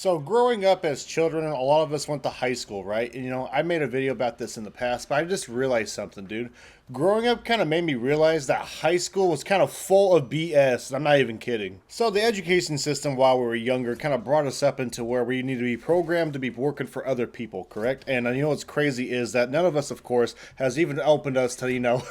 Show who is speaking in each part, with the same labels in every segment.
Speaker 1: So growing up as children, a lot of us went to high school, right? And I made a video about this in the past, but I just realized something, dude. Growing up kind of made me realize that high school was kind of full of BS, and I'm not even kidding. So the education system while we were younger kind of brought us up into where we need to be programmed to be working for other people, correct? And what's crazy is that none of us, of course, has even opened us to,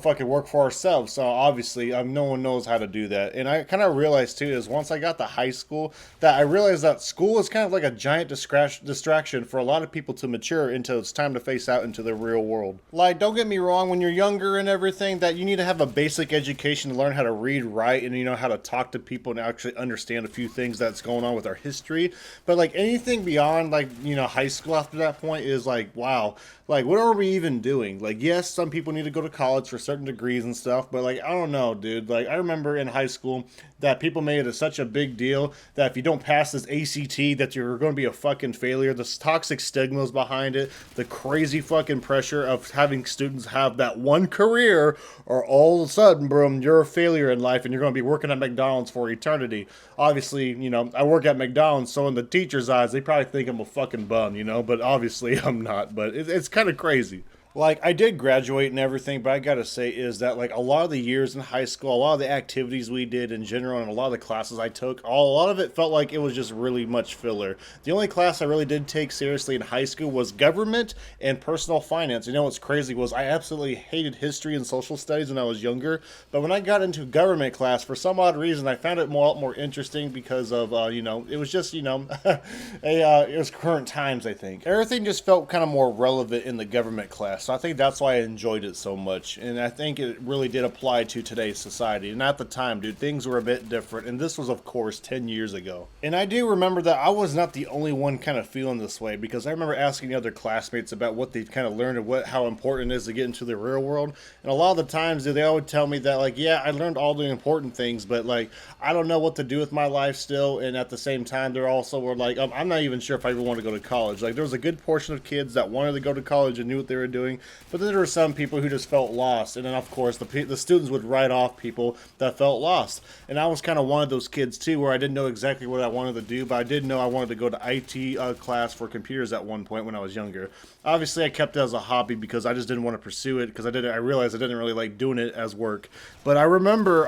Speaker 1: fucking work for ourselves. So obviously, no one knows how to do that. And I kind of realized too is once I got to high school that I realized that school is kind of like a giant distraction for a lot of people to mature until it's time to face out into the real world. Like, don't get me wrong, when you're younger and everything, that you need to have a basic education to learn how to read, write, and how to talk to people and actually understand a few things that's going on with our history. But like anything beyond high school after that point is like, wow, like what are we even doing? Like, yes, some people need to go to college for certain degrees and stuff, but like I don't know, dude. Like I remember in high school that people made it such a big deal that if you don't pass this ACT that you're going to be a fucking failure. The toxic stigmas behind it, the crazy fucking pressure of having students have that one career, or all of a sudden, boom, you're a failure in life and you're going to be working at McDonald's for eternity. Obviously, I work at McDonald's, so in the teacher's eyes, they probably think I'm a fucking bum, but obviously I'm not. But it's kind of crazy. Like I did graduate and everything, but I gotta say is that like a lot of the years in high school, a lot of the activities we did in general, and a lot of the classes I took, a lot of it felt like it was just really much filler. The only class I really did take seriously in high school was government and personal finance. What's crazy was I absolutely hated history and social studies when I was younger, but when I got into government class, for some odd reason, I found it more interesting because of it was just it was current times. I think everything just felt kind of more relevant in the government class. So I think that's why I enjoyed it so much. And I think it really did apply to today's society. And at the time, dude, things were a bit different. And this was, of course, 10 years ago. And I do remember that I was not the only one kind of feeling this way, because I remember asking the other classmates about what they'd kind of learned and how important it is to get into the real world. And a lot of the times, dude, they all would tell me that, like, yeah, I learned all the important things, but, like, I don't know what to do with my life still. And at the same time, they're also were like, I'm not even sure if I ever want to go to college. Like, there was a good portion of kids that wanted to go to college and knew what they were doing. But then there were some people who just felt lost, and then of course the students would write off people that felt lost. And I was kind of one of those kids too, where I didn't know exactly what I wanted to do, but I did know I wanted to go to IT class for computers at one point when I was younger. Obviously, I kept it as a hobby because I just didn't want to pursue it because I realized I didn't really like doing it as work. But I remember,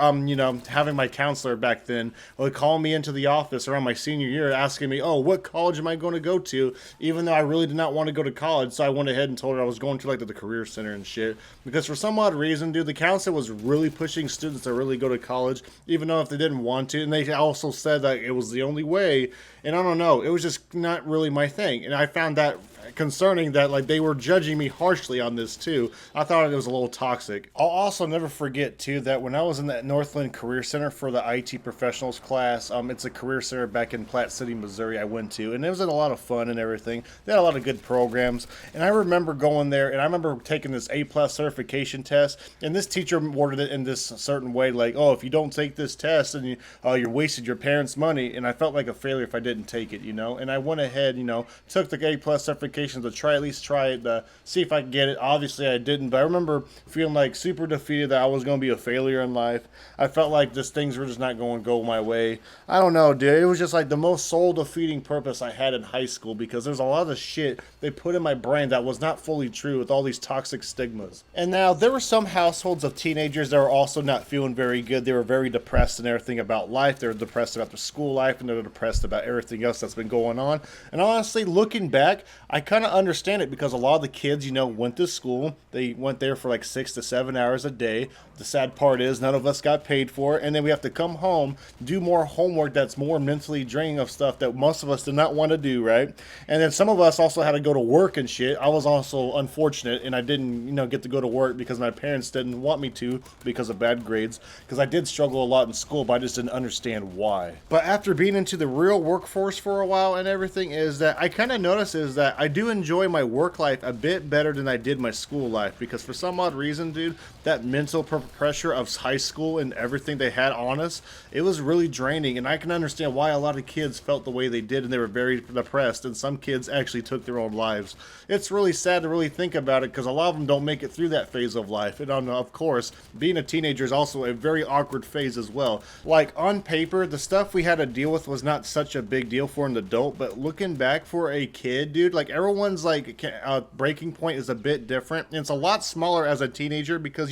Speaker 1: having my counselor back then would call me into the office around my senior year, asking me, "Oh, what college am I going to go to?" Even though I really did not want to go to college, so I went ahead and told her I was going to like the career center and shit. Because for some odd reason, dude, the counselor was really pushing students to really go to college, even though if they didn't want to. And they also said that it was the only way. And I don't know, it was just not really my thing. And I found that concerning that like they were judging me harshly on this too. I thought it was a little toxic. I'll also never forget too that when I was in that Northland Career Center for the IT professionals class, it's a career center back in Platte City, Missouri I went to, and it was a lot of fun and everything. They had a lot of good programs, and I remember going there and I remember taking this A plus certification test, and this teacher worded it in this certain way like, oh, if you don't take this test and you're wasted your parents' money, and I felt like a failure if I didn't take it, and I went ahead, took the A plus certification to at least try it, to see if I could get it. Obviously, I didn't, but I remember feeling like super defeated that I was going to be a failure in life. I felt like things were just not going to go my way. I don't know, dude. It was just like the most soul defeating purpose I had in high school because there's a lot of shit they put in my brain that was not fully true with all these toxic stigmas. And now there were some households of teenagers that were also not feeling very good. They were very depressed and everything about life. They were depressed about their school life, and they were depressed about everything else that's been going on. And honestly, looking back, I kind of understand it because a lot of the kids, went to school. They went there for like 6 to 7 hours a day. The sad part is none of us got paid for it, and then we have to come home, do more homework that's more mentally draining of stuff that most of us did not want to do, right? And then some of us also had to go to work and shit. I was also unfortunate, and I didn't, get to go to work because my parents didn't want me to because of bad grades, because I did struggle a lot in school, but I just didn't understand why. But after being into the real workforce for a while and everything is that I kind of noticed is that I do enjoy my work life a bit better than I did my school life, because for some odd reason, dude, that mental pressure of high school and everything they had on us, it was really draining, and I can understand why a lot of kids felt the way they did and they were very depressed, and some kids actually took their own lives. It's really sad to really think about it, because a lot of them don't make it through that phase of life. And of course, being a teenager is also a very awkward phase as well. Like, on paper, the stuff we had to deal with was not such a big deal for an adult, but looking back for a kid, dude, like, everyone's like breaking point is a bit different, and it's a lot smaller as a teenager, because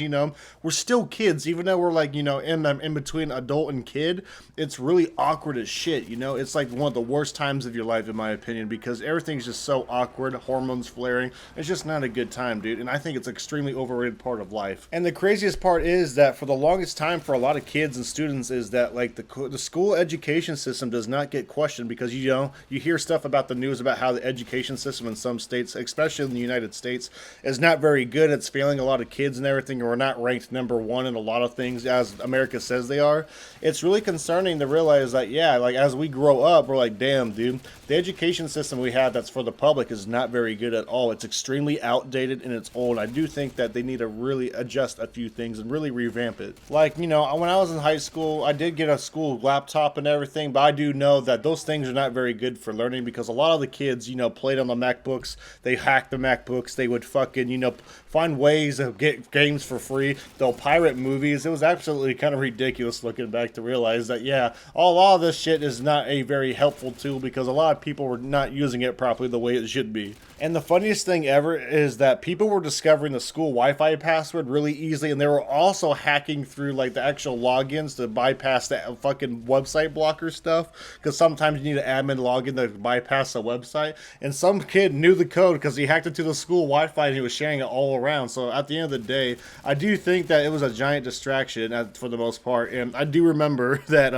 Speaker 1: we're still kids, even though we're like in between adult and kid. It's really awkward as shit. It's like one of the worst times of your life, in my opinion, because everything's just so awkward, hormones flaring. It's just not a good time, dude, and I think it's an extremely overrated part of life. And the craziest part is that for the longest time for a lot of kids and students is that, like, the school education system does not get questioned, because you hear stuff about the news about how the education system in some states, especially in the United States, is not very good. It's failing a lot of kids and everything, and we're not ranked #1 in a lot of things as America says they are. It's really concerning to realize that, yeah, like, as we grow up, we're like, damn, dude, the education system we have that's for the public is not very good at all. It's extremely outdated and it's old. I do think that they need to really adjust a few things and really revamp it. Like, when I was in high school, I did get a school laptop and everything, but I do know that those things are not very good for learning, because a lot of the kids, played on the MacBooks. They hacked the MacBooks. They would fucking, find ways to get games for free. They'll pirate movies. It was absolutely kind of ridiculous looking back to realize that, yeah, a lot of this shit is not a very helpful tool, because a lot of people were not using it properly the way it should be. And the funniest thing ever is that people were discovering the school Wi-Fi password really easily, and they were also hacking through, like, the actual logins to bypass that fucking website blocker stuff, because sometimes you need an admin login to bypass a website. And some kid knew the code because he hacked into the school Wi-Fi and he was sharing it all around. So at the end of the day, I do think that it was a giant distraction for the most part. And I do remember that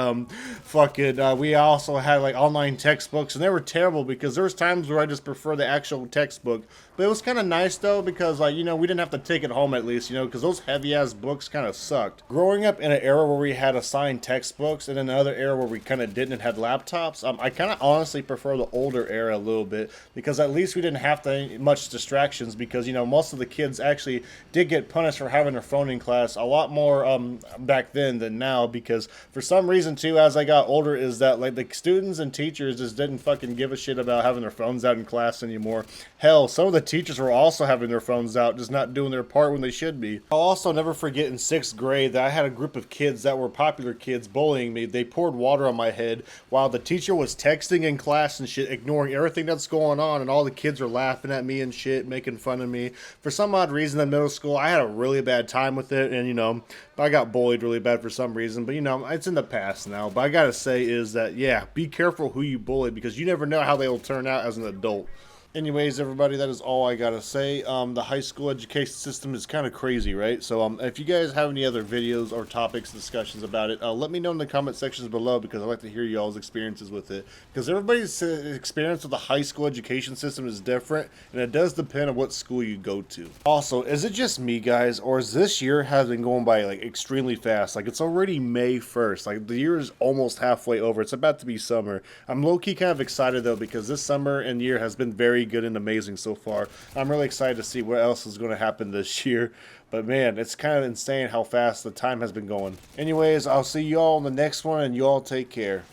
Speaker 1: we also had, like, online textbooks, and they were terrible, because there was times where I just prefer the actual textbook. But it was kind of nice though, because, like, we didn't have to take it home, at least, because those heavy ass books kind of sucked. Growing up in an era where we had assigned textbooks and another era where we kind of didn't and had laptops, I kind of honestly prefer the older era a little bit, because at least we didn't have to much distractions, because most of the kids actually did get punished for having their phone in class a lot more back then than now, because for some reason too, as I got older, is that, like, the students and teachers just didn't fucking give a shit about having their phones out in class anymore. Hell, some of the teachers were also having their phones out, just not doing their part when they should be. I'll also never forget in 6th grade that I had a group of kids that were popular kids bullying me. They poured water on my head while the teacher was texting in class and shit, ignoring everything that's going on, and all the kids were laughing at me and shit, making fun of me. For some odd reason in middle school, I had a really bad time with it, and I got bullied really bad for some reason, but it's in the past now. But I gotta say is that, yeah, be careful who you bully, because you never know how they will turn out as an adult. Anyways, everybody, that is all I gotta say. The high school education system is kind of crazy, right? So if you guys have any other videos or topics, discussions about it, let me know in the comment sections below, because I'd like to hear y'all's experiences with it. Because everybody's experience with the high school education system is different, and it does depend on what school you go to. Also, is it just me, guys, or is this year has been going by, like, extremely fast? Like, it's already May 1st. Like, the year is almost halfway over. It's about to be summer. I'm low-key kind of excited, though, because this summer and year has been very good and amazing so far. I'm really excited to see what else is going to happen this year. But man, it's kind of insane how fast the time has been going. Anyways, I'll see you all in the next one, and you all take care.